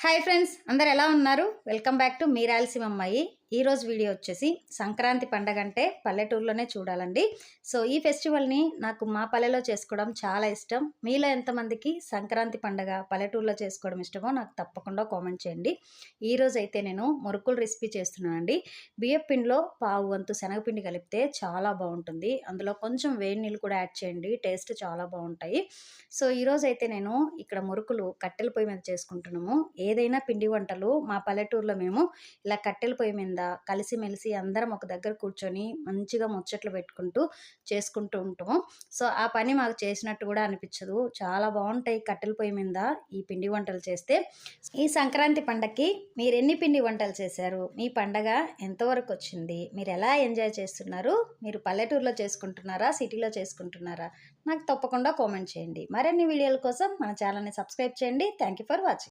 Hi friends, అందరు ఎలా ఉన్నారు? Welcome back to me Rayalaseema అమ్మాయి. ఈరోజు వీడియో వచ్చేసి సంక్రాంతి పండగ అంటే పల్లెటూరులోనే చూడాలండి. సో ఈ ఫెస్టివల్ని నాకు మా పల్లెలో చేసుకోవడం చాలా ఇష్టం. మీలో ఎంతమందికి సంక్రాంతి పండగ పల్లెటూరులో చేసుకోవడం ఇష్టమో నాకు తప్పకుండా కామెంట్ చేయండి. ఈరోజు అయితే నేను మురుకులు రెసిపీ చేస్తున్నానండి. బియ్యం పిండిలో పావు వంతు శనగపిండి కలిపితే చాలా బాగుంటుంది. అందులో కొంచెం వేడి నీళ్ళు కూడా యాడ్ చేయండి, టేస్ట్ చాలా బాగుంటాయి. సో ఈరోజు అయితే నేను ఇక్కడ మురుకులు కట్టెల పొయ్యి మీద చేసుకుంటున్నాము. ఏదైనా పిండి వంటలు మా పల్లెటూరులో మేము ఇలా కట్టెల పొయ్యి మీద కలిసిమెలిసి అందరం ఒక దగ్గర కూర్చొని మంచిగా ముచ్చట్లు పెట్టుకుంటూ చేసుకుంటూ ఉంటాము. సో ఆ పని మాకు చేసినట్టు కూడా అనిపించదు. చాలా బాగుంటాయి కట్టెల పొయ్యి మీద ఈ పిండి వంటలు చేస్తే. ఈ సంక్రాంతి పండగకి మీరు ఎన్ని పిండి వంటలు చేశారు? మీ పండగ ఎంతవరకు వచ్చింది? మీరు ఎలా ఎంజాయ్ చేస్తున్నారు? మీరు పల్లెటూరులో చేసుకుంటున్నారా, సిటీలో చేసుకుంటున్నారా? నాకు తప్పకుండా కామెంట్ చేయండి. మరిన్ని వీడియోల కోసం మన ఛానల్ని సబ్స్క్రైబ్ చేయండి. Thank you for watching.